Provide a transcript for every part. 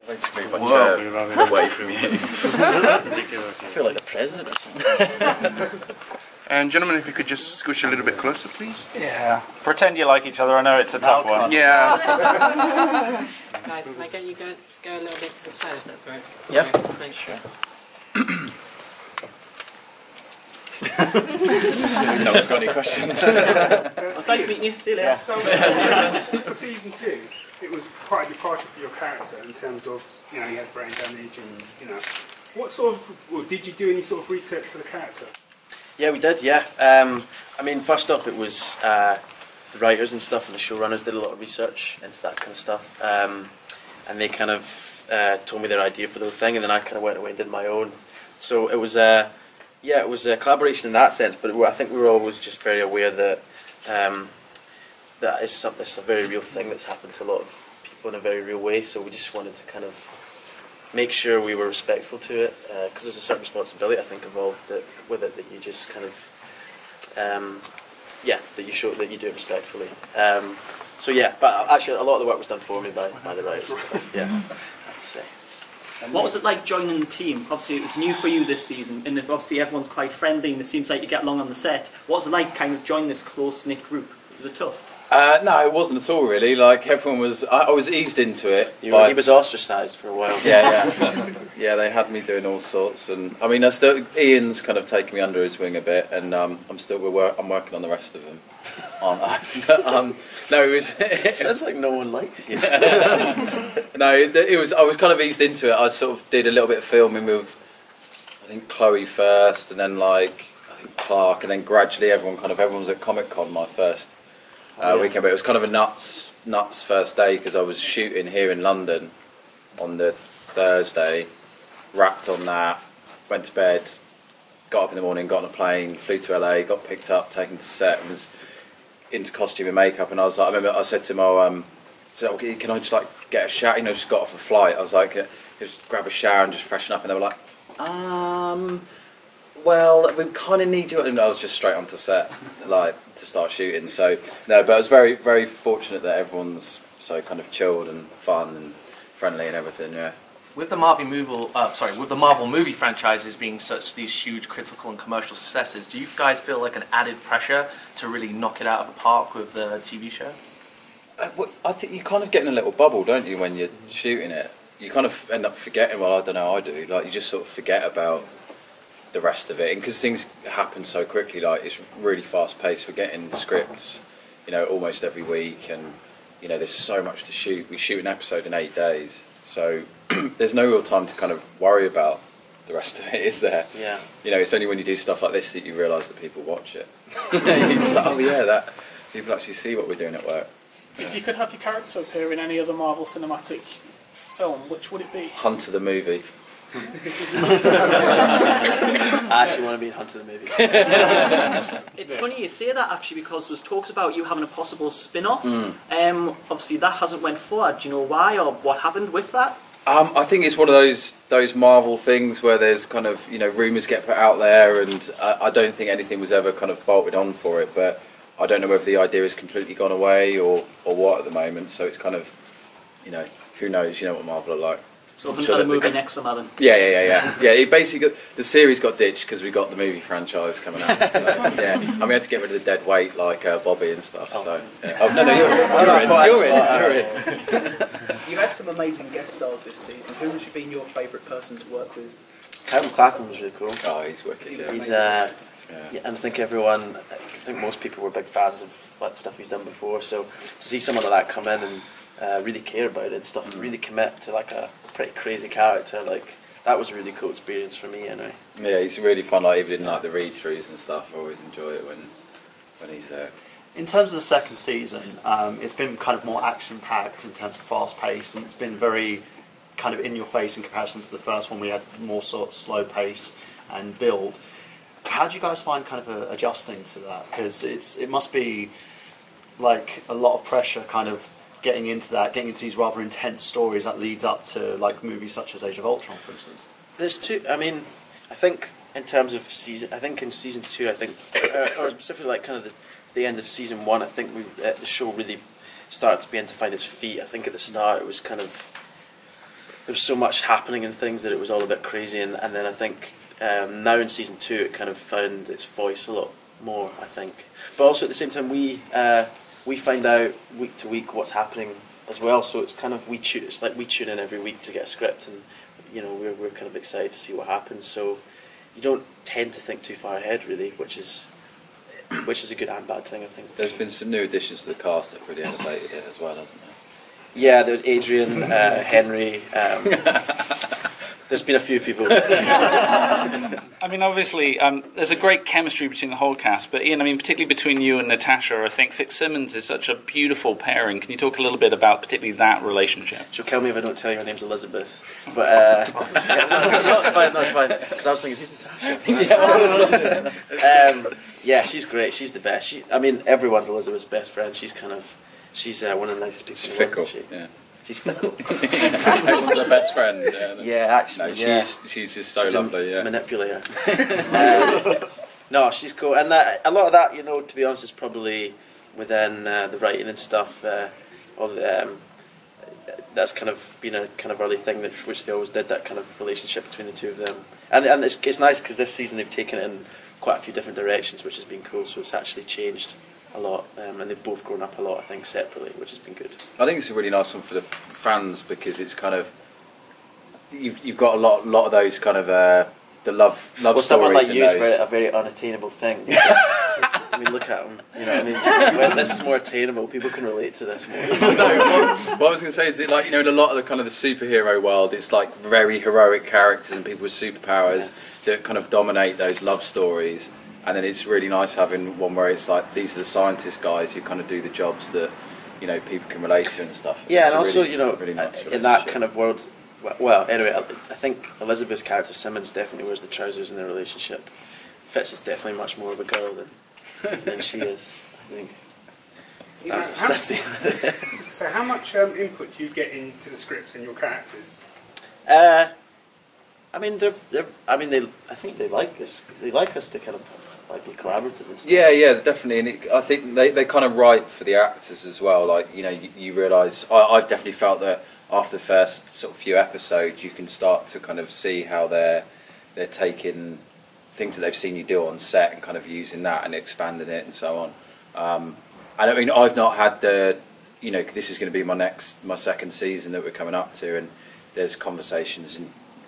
I'd like to move my chair away from you. I feel like the president or something. And gentlemen, if you could just squish a little bit closer, please. Yeah. Pretend you like each other. I know it's a tough one. Yeah. Guys, can I get you to go a little bit to the side, is that right? Yeah. Thanks. Sure. No one's got any questions. Well, it's nice meeting you. See you later. So, for season 2, it was quite a departure for your character in terms of, you know, you had brain damage and, you know, what sort of, or did you do any sort of research for the character? Yeah, we did, yeah. I mean, first off, it was the writers and stuff and the showrunners did a lot of research into that kind of stuff. And they kind of told me their idea for the whole thing, and then I kind of went away and did my own. So it was, yeah, it was a collaboration in that sense, but I think we were always just very aware that it's a very real thing that's happened to a lot of people in a very real way, so we just wanted to kind of make sure we were respectful to it, because there's a certain responsibility, I think, involved with it, that you just kind of, yeah, that you show that you do it respectfully. So yeah, but actually a lot of the work was done for me by the writers and stuff, yeah, I'd say. And what was it like joining the team? Obviously it was new for you this season, and obviously everyone's quite friendly and it seems like you get along on the set. What was it like kind of joining this close-knit group? Was it tough? No, it wasn't at all really. Like everyone was, I was eased into it. He was ostracised for a while. Yeah. Yeah, they had me doing all sorts, and I mean, Ian's kind of taken me under his wing a bit, and I'm working on the rest of them, aren't I? But, no, it was. It sounds like no one likes you. No, it was. I was kind of eased into it. I sort of did a little bit of filming with, I think Chloe first, and then like I think Clark, and then gradually everyone was at Comic-Con my first weekend. But it was kind of a nuts first day because I was shooting here in London on the Thursday, wrapped on that, went to bed, got up in the morning, got on a plane, flew to LA, got picked up, taken to set, and was into costume and makeup. And I was like, I remember I said to him, okay, can I just like get a shower? You know, just got off a flight. I was like, just grab a shower and just freshen up. And they were like, well, we kind of need you. And I was just straight onto set, like to start shooting. So no, but I was very, very fortunate that everyone's so kind of chilled and fun and friendly and everything. Yeah. With the Marvel movie franchises being such these huge critical and commercial successes, do you guys feel like an added pressure to really knock it out of the park with the TV show? I think you kind of get in a little bubble, don't you, when you're shooting it? You kind of end up forgetting. Well, I don't know, I do. Like you just sort of forget about the rest of it, and because things happen so quickly, like it's really fast paced. We're getting scripts, you know, almost every week, and you know, there's so much to shoot. We shoot an episode in 8 days. So there's no real time to kind of worry about the rest of it, is there? Yeah. You know, it's only when you do stuff like this that you realise that people watch it. You're just like, oh yeah, that people actually see what we're doing at work. If you could have your character appear in any other Marvel cinematic film, which would it be? Hunter the movie. I actually want to be in Hunter the movie. It's funny you say that actually, because there's talks about you having a possible spin-off. Obviously that hasn't went forward. Do you know why or what happened with that? I think it's one of those Marvel things where there's kind of, you know, rumours get put out there, and I don't think anything was ever kind of bolted on for it, but I don't know whether the idea has completely gone away or what at the moment, so it's kind of, you know, who knows, you know what Marvel are like. So another movie next summer then? Yeah. It basically the series got ditched because we got the movie franchise coming out. So, yeah, and we had to get rid of the dead weight like Bobby and stuff. Oh. So yeah. Oh no, you're in. You've had some amazing guest stars this season. Who has been your favourite person to work with? Kevin Clackham was really cool. Oh, he's wicked. He's yeah, and I think most people were big fans of what stuff he's done before. So to see someone like that come in and really care about it and stuff, and really commit to like a pretty crazy character, like that was a really cool experience for me anyway. Yeah, he's really fun. Like even in like the read-throughs and stuff, I always enjoy it when he's there. In terms of the second season, it's been kind of more action-packed in terms of fast-paced, and it's been very kind of in-your-face in comparison to the first one. We had more sort of slow pace and build. How do you guys find kind of adjusting to that? Because it must be like a lot of pressure, kind of getting into these rather intense stories that leads up to like movies such as Age of Ultron, for instance. There's two. I mean, I think in terms of season, I think in season 2, I think, or specifically like kind of the end of season 1, I think the show really started to begin to find its feet. I think at the start it was kind of was so much happening and things that it was all a bit crazy. And then I think now in season 2 it kind of found its voice a lot more, I think. But also at the same time we find out week to week what's happening as well. So it's kind of it's like we tune in every week to get a script, and you know we're kind of excited to see what happens. So you don't tend to think too far ahead really, which is a good and bad thing, I think. There's been some new additions to the cast that really elevated it as well, hasn't there? Yeah, there's Adrian, Henry. There's been a few people. I mean, obviously, there's a great chemistry between the whole cast, but Ian, I mean, particularly between you and Natasha, I think Fitzsimmons is such a beautiful pairing. Can you talk a little bit about particularly that relationship? She'll kill me if I don't tell you her name's Elizabeth. But no, it's fine. Because I was thinking, who's Natasha? Yeah, she's great. She's the best. I mean, everyone's Elizabeth's best friend. She's one of the nicest people. She's fickle. Yeah. She's fickle. Everyone's her best friend. Yeah, actually. No, she's just so lovely. Yeah. Manipulator. No, she's cool, and a lot of that, you know, to be honest, is probably within the writing and stuff. That's kind of been a kind of early thing which they always did, that kind of relationship between the two of them. And it's nice because this season they've taken it in quite a few different directions, which has been cool. So it's actually changed a lot, and they've both grown up a lot, I think, separately, which has been good. I think it's a really nice one for the fans because it's kind of you've got a lot of those kind of the love stories. Someone like in you those. is a very unattainable thing. I mean, look at him. You know, I mean, whereas this is more attainable. People can relate to this more. No, what I was going to say is that, like, you know, in a lot of the kind of the superhero world, it's like very heroic characters and people with superpowers that kind of dominate those love stories. And then it's really nice having one where it's like these are the scientist guys who kind of do the jobs that, you know, people can relate to and stuff. Yeah, it's and also, really, you know, really nice in that kind of world. Well, anyway, I think Elizabeth's character Simmons definitely wears the trousers in their relationship. Fitz is definitely much more of a girl than she is, I think. So how much input do you get into the scripts and your characters? I mean, I think they like us. They like us to kind of like be collaborative and stuff. Yeah, definitely. And I think they kind of write for the actors as well. Like, you know, you realise I've definitely felt that after the first sort of few episodes, you can start to kind of see how they're taking things that they've seen you do on set and kind of using that and expanding it and so on. I mean, I've not had you know, this is going to be my second season that we're coming up to, and there's conversations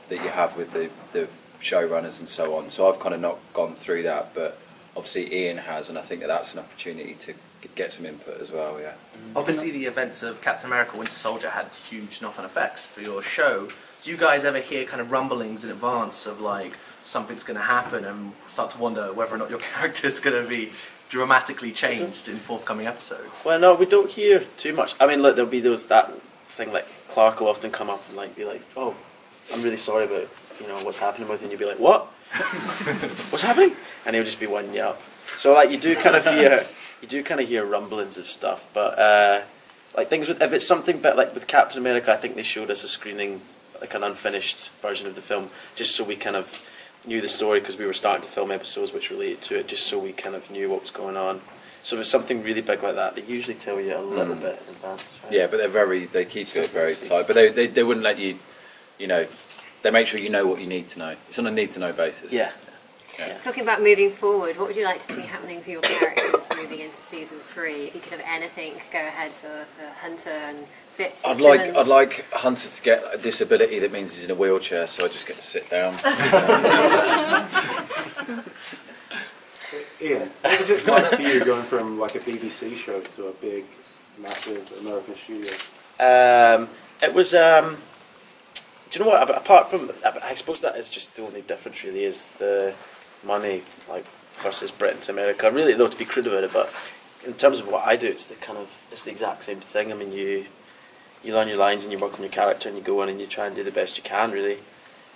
that you have with the showrunners and so on. So I've kind of not gone through that, but obviously Ian has, and I think that's an opportunity to get some input as well. Yeah. Obviously, the events of Captain America: Winter Soldier had huge knock-on effects for your show. Do you guys ever hear kind of rumblings in advance of like something's going to happen, and start to wonder whether or not your character is going to be dramatically changed in forthcoming episodes? Well, no, we don't hear too much. I mean, look, there'll be that thing like Clark will often come up and like be like, "Oh, I'm really sorry about what's happening with you," and you'll be like, "What? What's happening?" And he'll just be winding you up. So like you do kind of hear rumblings of stuff, but like things if it's something, but like with Captain America, I think they showed us a screening, like an unfinished version of the film, just so we kind of knew the story, because we were starting to film episodes which related to it, just so we kind of knew what was going on. So if it's something really big like that, they usually tell you a little bit in advance. Right? Yeah, but they keep it very tight. But they wouldn't let you, they make sure you know what you need to know. It's on a need-to-know basis. Yeah. Talking about moving forward, what would you like to see happening for your characters moving into season 3? If you could have anything, go ahead for Hunter and Fitz. I'd like Hunter to get a disability that means he's in a wheelchair, so I just get to sit down. Ian, what was it like for you going from like a BBC show to a big, massive American studio? It was. Do you know what? Apart from, I suppose that is just the only difference. Really, is the money, like versus Britain to America. Really, though, to be crude about it, but in terms of what I do, it's the exact same thing. I mean, you learn your lines and you work on your character and you go in and you try and do the best you can, really.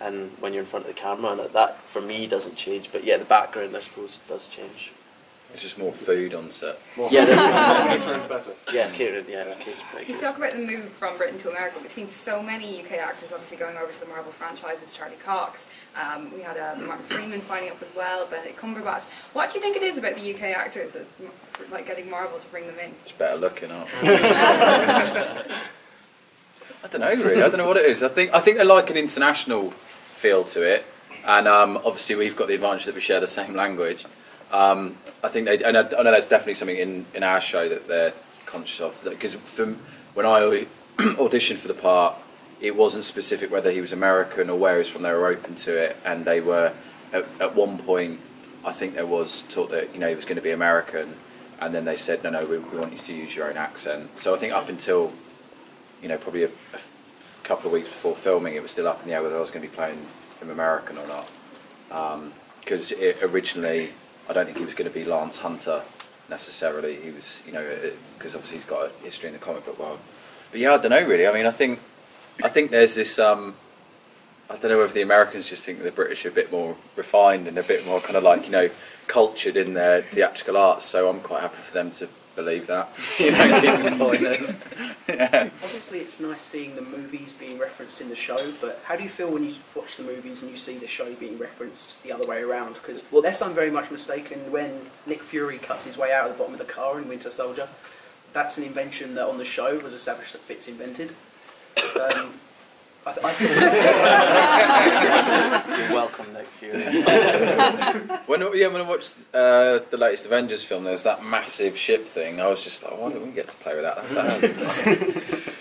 And when you're in front of the camera, and that for me doesn't change. But yeah, the background, I suppose, does change. It's just more food on set. Catering's better. Yeah, catering. Yeah, You talk about the move from Britain to America. We've seen so many UK actors obviously going over to the Marvel franchises. Charlie Cox. We had Martin Freeman signing up as well. Benedict Cumberbatch. What do you think it is about the UK actors that's like getting Marvel to bring them in? It's better looking, aren't I don't know really. I don't know what it is. I think they like an international feel to it, and obviously we've got the advantage that we share the same language. I think and I know that's definitely something in our show that they're conscious of. Because when I auditioned for the part, it wasn't specific whether he was American or where he was from. They were open to it, and they were at one point. I think there was talk that he was going to be American, and then they said no, we want you to use your own accent. So I think up until probably a couple of weeks before filming, it was still up in the air whether I was going to be playing him American or not. Because originally, I don't think he was going to be Lance Hunter necessarily. He was, because obviously he's got a history in the comic book world. But yeah, I don't know really. I mean, I think there's this. I don't know whether the Americans just think the British are a bit more refined and a bit more kind of like cultured in their theatrical arts. So I'm quite happy for them to believe that. Keeping pointers. Yeah. Obviously, it's nice seeing the movies being referenced in the show, but how do you feel when you watch the movies and you see the show being referenced the other way around? Because, unless I'm very much mistaken, when Nick Fury cuts his way out of the bottom of the car in Winter Soldier, that's an invention that on the show was established that Fitz invented. You're welcome, Nick Fury. when I watched the latest Avengers film, there's that massive ship thing. I was just like, why don't we get to play with that? That's hard, isn't it?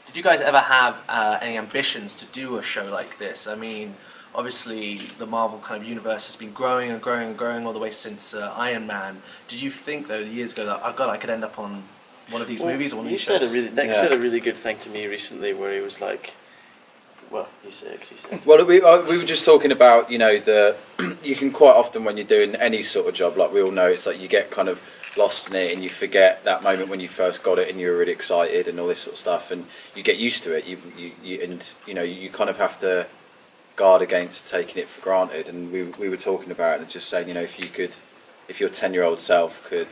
Did you guys ever have any ambitions to do a show like this? I mean, obviously the Marvel kind of universe has been growing and growing and growing all the way since Iron Man. Did you think though years ago that I could end up on one of these movies or one of these shows? Nick said a really good thing to me recently where he was like, well, you said. Well, we were just talking about, you can quite often when you're doing any sort of job, like we all know, it's like you get kind of lost in it and you forget that moment when you first got it and you were really excited and all this sort of stuff, and you get used to it. You kind of have to guard against taking it for granted. And we were talking about it and just saying, if your 10-year-old self could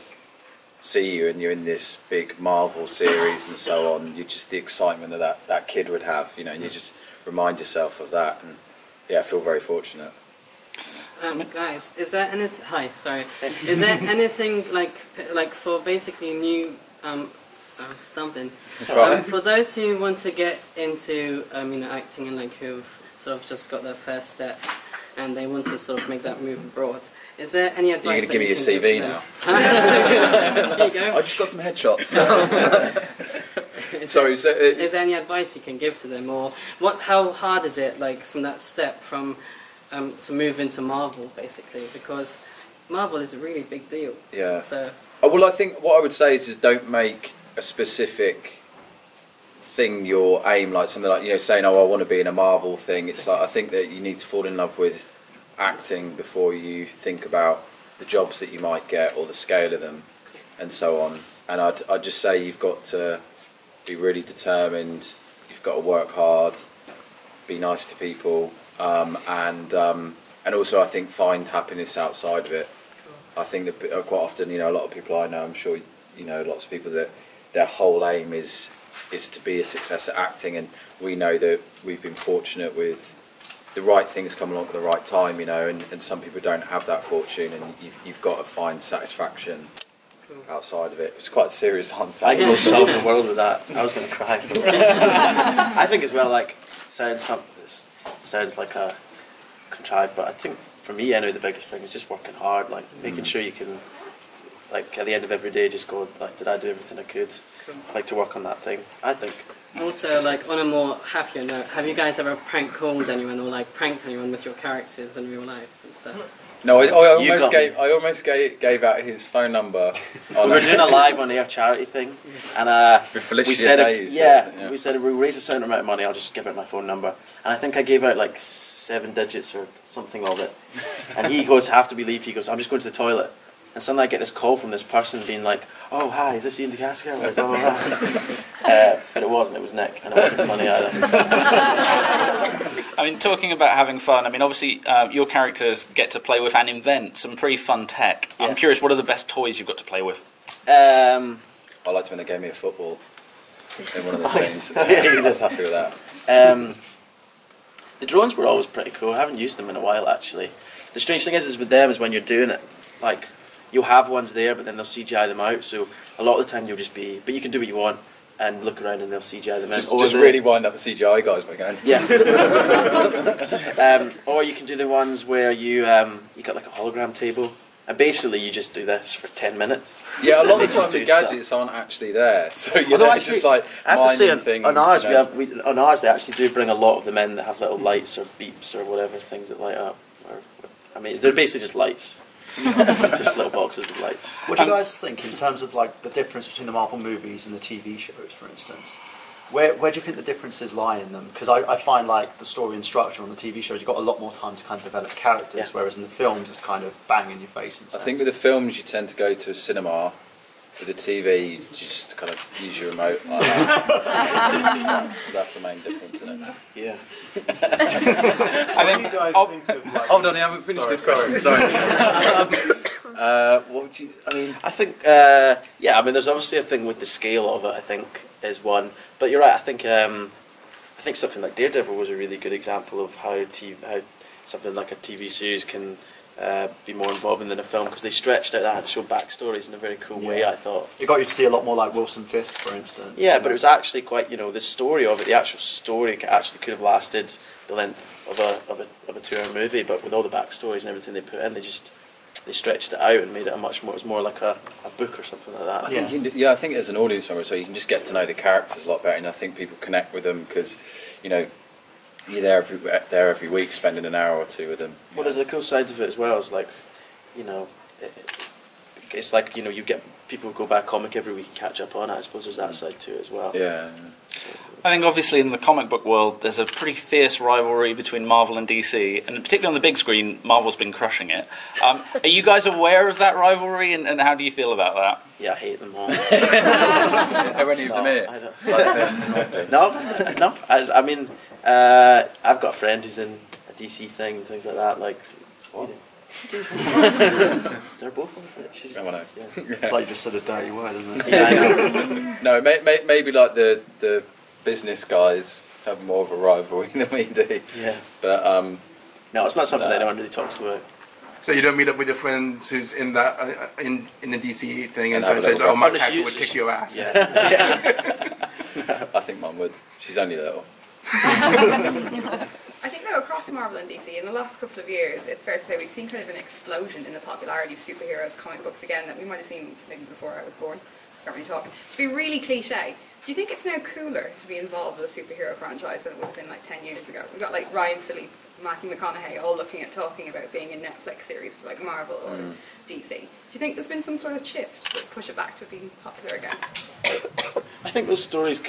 see you and you're in this big Marvel series and so on, the excitement that kid would have, and you just remind yourself of that, and I feel very fortunate. Guys, is there anything? Hi, sorry. Is there anything like for basically new? Sorry, I'm stumping. Right. For those who want to get into acting and who've sort of just got their first step and they want to sort of make that move abroad. Is there any advice? You're going to give me your CV now. There you go. I just got some headshots. Sorry. So, is there any advice you can give to them, or how hard is it, from that step from to move into Marvel, basically? Because Marvel is a really big deal. Yeah. So. Well, I think what I would say is don't make a specific thing your aim, like something like saying, "Oh, I want to be in a Marvel thing." It's like I think that you need to fall in love with acting before you think about the jobs that you might get or the scale of them and so on. And I'd just say you've got to be really determined, you've got to work hard, be nice to people, and also I think find happiness outside of it. I think that quite often, a lot of people I know, I'm sure lots of people, that their whole aim is to be a success at acting, and we know that we've been fortunate with the right things come along at the right time, and some people don't have that fortune, and you've got to find satisfaction outside of it. It's quite a serious answer. I can solve the world with that. I was going to cry. I think as well, sounds like a contrived, but I think for me, the biggest thing is just working hard, making sure you can, at the end of every day, just go, did I do everything I could? To work on that thing, I think. Also, on a more happier note, have you guys ever prank called anyone or pranked anyone with your characters in real life and stuff? No, I almost gave out his phone number. We were doing a live on air charity thing, and we said, we said if we raise a certain amount of money, I'll just give out my phone number. And I think I gave out 7 digits or something of it. And he goes, "Have to believe." He goes, "I'm just going to the toilet." And suddenly I get this call from this person being like, "Oh, hi, is this Iain de Caestecker?" Blah, blah, blah. But it wasn't, it was Nick, and it wasn't funny either. I mean, talking about having fun, obviously your characters get to play with and invent some pretty fun tech. Yeah. I'm curious, what are the best toys you've got to play with? I liked when they gave me a football in one of the scenes. He was happy with that. The drones were always pretty cool. I haven't used them in a while, actually. The strange thing is with them is when you're doing it, you'll have ones there, but then they'll CGI them out, so a lot of the time you'll just be, but you can do what you want. and look around and they'll CGI them in. Just really wind up the CGI guys by going. Yeah. Or you can do the ones where you got like a hologram table, and basically you just do this for 10 minutes. Yeah, a lot of the time the gadgets aren't actually there, so it's just like I have to say things, on ours on ours they actually do bring a lot of them in that have little lights or beeps or whatever things that light up. I mean, they're basically just lights. Just little boxes with lights. What do you guys think in terms of like the difference between the Marvel movies and the TV shows, for instance? Where do you think the differences lie in them? Because I find like the story and structure on the TV shows, you've got a lot more time to kind of develop characters, whereas in the films it's kind of bang in your face. I think with the films you tend to go to a cinema. With the TV, you just kind of use your remote. Like that. That's the main difference, isn't it? Yeah. Hold on, I haven't finished this question. Sorry. What would you? I mean, I think I mean, there's obviously a thing with the scale of it. I think is one, but you're right. I think something like Daredevil was a really good example of how something like a TV series can be more involving than a film, because they stretched out the actual backstories in a very cool way. I thought it got you to see a lot more like Wilson Fisk, for instance. Yeah, but it was actually quite, the story of it, the actual story actually could have lasted the length of a 2-hour movie, but with all the backstories and everything they put in, they stretched it out and made it it was more like a book or something like that. I think as an audience member, so you can just get to know the characters a lot better, and I think people connect with them because, you're there every week, spending an hour or two with them. Well, there's a cool side of it as well. It's like, it's like you get people who go back comic every week and catch up on it. I suppose there's that side to it as well. Yeah. I think obviously in the comic book world, there's a pretty fierce rivalry between Marvel and DC, and particularly on the big screen, Marvel's been crushing it. Are you guys aware of that rivalry, and how do you feel about that? Yeah, I hate them all. Are any of them here? No. I mean, I've got a friend who's in a DC thing and things like that. Like, what? They're both on it. She's I know. Yeah. Like you just said a dirty word, isn't it? Yeah, I know. No, maybe like the business guys have more of a rivalry than we do. Yeah. But no, it's not something anyone really talks about. So you don't meet up with your friend who's in that in the DC thing and so says, "Oh, my character would kick your ass." Yeah. I think Mum would. She's only little. I think though across Marvel and DC in the last couple of years, it's fair to say we've seen kind of an explosion in the popularity of superheroes comic books again that we might have seen maybe before I was born. I can't really talk. To be really cliche, do you think it's now cooler to be involved with a superhero franchise than it would have been like 10 years ago? We've got like Ryan Phillippe, Matthew McConaughey all looking at talking about being in Netflix series for like Marvel or DC. Do you think there's been some sort of shift to push it back to being popular again? I think those stories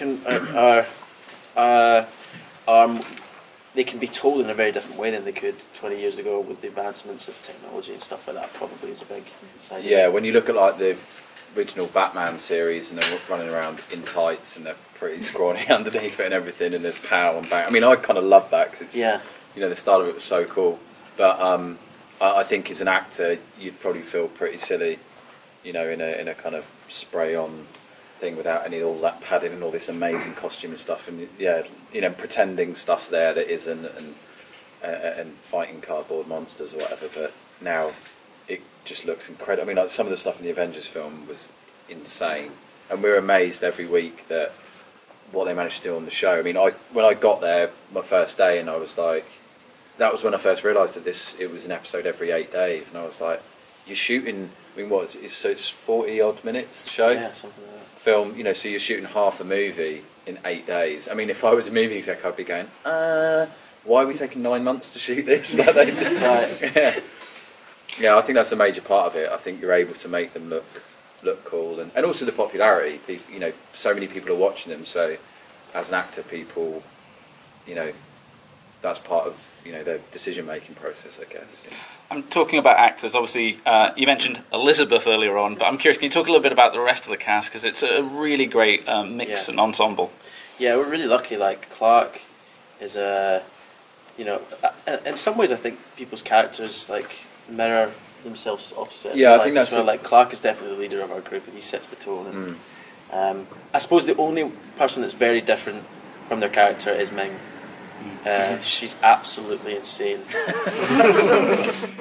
they can be told in a very different way than they could 20 years ago with the advancements of technology and stuff like that. Probably is a big side. Yeah, when you look at like the original Batman series and they're running around in tights and they're pretty scrawny underneath it and everything, and there's power and bang. I mean, I kind of love that because it's the style of it was so cool. But I think as an actor, you'd probably feel pretty silly, in a kind of spray on thing without all that padding and all this amazing costume and stuff, and pretending stuff's there that isn't, and fighting cardboard monsters or whatever. But now it just looks incredible. I mean, like some of the stuff in the Avengers film was insane, and we're amazed every week that what they managed to do on the show. I mean, when I got there my first day, and I was like, that was when I first realised that it was an episode every 8 days, and I was like, you're shooting. I mean, what? So it's 40 odd minutes the show. Yeah, something like that. Film, so you're shooting half a movie in 8 days. I mean, if I was a movie exec, I'd be going, why are we taking 9 months to shoot this? Like they did. Right. Yeah, I think that's a major part of it. I think you're able to make them look cool, and also the popularity. So many people are watching them. So, as an actor, people, that's part of their decision-making process, I guess. Yeah. I'm talking about actors. Obviously, you mentioned Elizabeth earlier on, but I'm curious, can you talk a little bit about the rest of the cast? Because it's a really great mix and ensemble. Yeah, we're really lucky. Like, Clark is in some ways I think people's characters, like, mirror themselves opposite. Yeah, I think that's... like, Clark is definitely the leader of our group, and he sets the tone. And, I suppose the only person that's very different from their character is Ming. She's absolutely insane.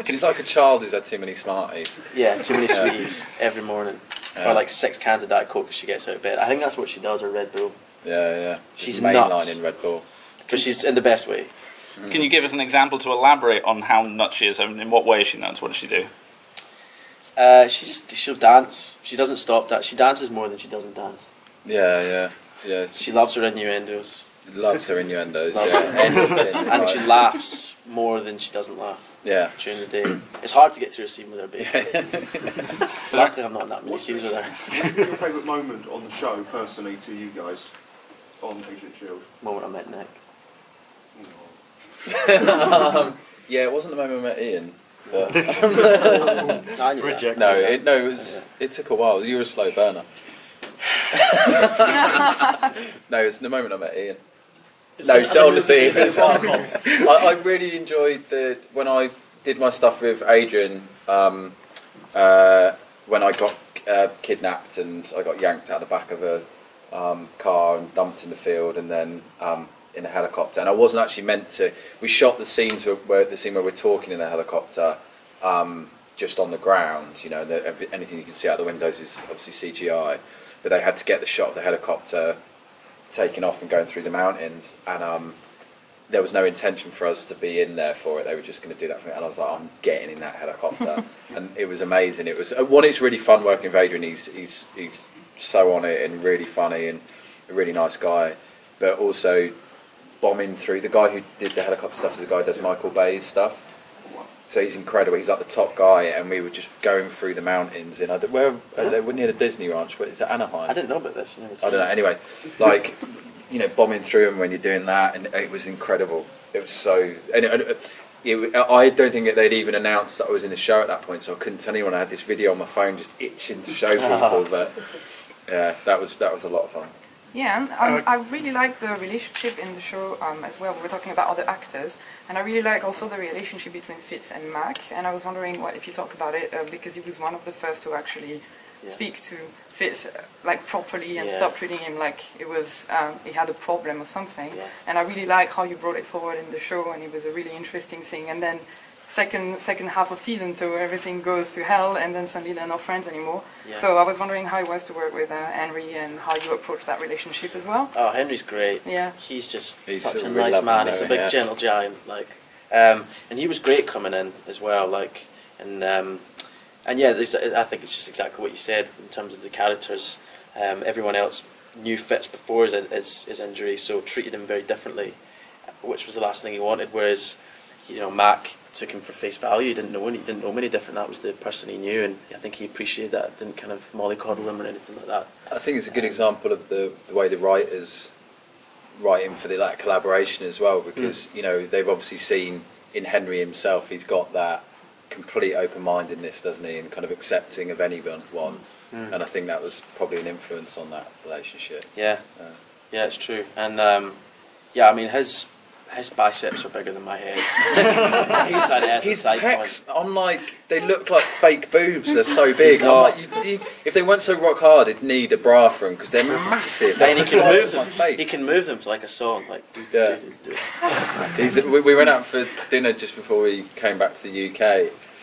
She's like a child who's had too many Smarties. Yeah, too many sweeties every morning. or like 6 cans of Diet Coke as she gets out of bed. I think that's what she does, or Red Bull. Yeah. She's mainline nuts in Red Bull, but she's in the best way. Can you give us an example to elaborate on how nuts she is? I mean, in what way is she nuts? What does she do? She'll dance. She doesn't stop that. She dances more than she doesn't dance. Yeah. She loves her innuendos. Loves her innuendos. And she laughs more than she doesn't laugh. Yeah. During the day, it's hard to get through a scene with her. Basically, luckily I'm not in that many scenes with her. What's your favourite moment on the show, personally, to you guys, on Agent S.H.I.E.L.D.? Moment I met Nick. Yeah, it wasn't the moment I met Ian. But it took a while. You were a slow burner. No, it was the moment I met Ian. No, so honestly, I really enjoyed when I did my stuff with Adrian. When I got kidnapped and I got yanked out the back of a car and dumped in the field, and then in a helicopter. And I wasn't actually meant to. We shot the scenes where we're talking in a helicopter, just on the ground. You know, anything you can see out the windows is obviously CGI. But they had to get the shot of the helicopter taking off and going through the mountains, and there was no intention for us to be in there for it. They were just going to do that for me, and I was like, I'm getting in that helicopter. And it was amazing. It was it's really fun working with Adrian. He's so on it and really funny and a really nice guy, but also bombing through. The guy who did the helicopter stuff is the guy who does Michael Bay's stuff. So he's incredible. He's like the top guy, and we were just going through the mountains in they were near the Disney Ranch. But is it Anaheim? I didn't know about this. I don't know. Anyway, like bombing through them when you're doing that, and it was incredible. It was so. I don't think that they'd even announced that I was in the show at that point, so I couldn't tell anyone. I had this video on my phone, just itching to show people. But yeah, that was a lot of fun. Yeah, and I really like the relationship in the show as well. We were talking about other actors, and I really like also the relationship between Fitz and Mac. And I was wondering if you talk about it, because he was one of the first to actually speak to Fitz like properly and stop treating him like it was he had a problem or something. Yeah. And I really like how you brought it forward in the show, and it was a really interesting thing. And then second half of season 2, everything goes to hell, and then suddenly they're not friends anymore. Yeah. So I was wondering how it was to work with Henry and how you approach that relationship as well. Oh, Henry's great. Yeah, he's such a nice man. He's a big gentle giant, and he was great coming in as well. I think it's just exactly what you said in terms of the characters. Everyone else knew Fitz before his injury, so treated him very differently, which was the last thing he wanted. Whereas, Mac took him for face value. He didn't know any different. That was the person he knew, and I think he appreciated that. Didn't kind of mollycoddle him or anything like that. I think it's a good example of the way the writers write in for that collaboration as well, because they've obviously seen in Henry himself, he's got that complete open-mindedness, doesn't he, and kind of accepting of anyone. And I think that was probably an influence on that relationship. Yeah, it's true. And I mean his biceps are bigger than my head. His pecs, I'm like, they look like fake boobs. They're so big. I'm like, if they weren't so rock hard, it'd need a bra for them because they're massive. And he can move them to like a song. We went out for dinner just before we came back to the UK,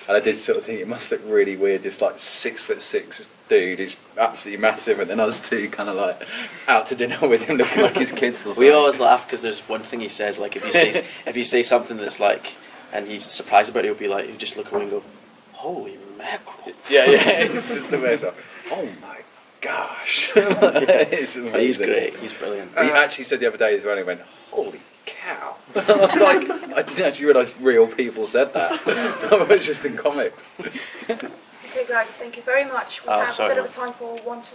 and I did sort of think it must look really weird. This 6'6" dude who's absolutely massive, and then us two kind of like out to dinner with him looking like his kids or something. We always laugh because there's one thing he says, like if you say something that's and he's surprised about it, he'll just look away and go, "Holy mackerel!" Yeah, it's just the way. Oh my gosh! It's amazing. He's great. He's brilliant. He actually said the other day as well. He went, "Holy cow!" I was like, I didn't actually realise real people said that. I was just in comics. Okay, guys, thank you very much. We have a bit of a time for one-to-one.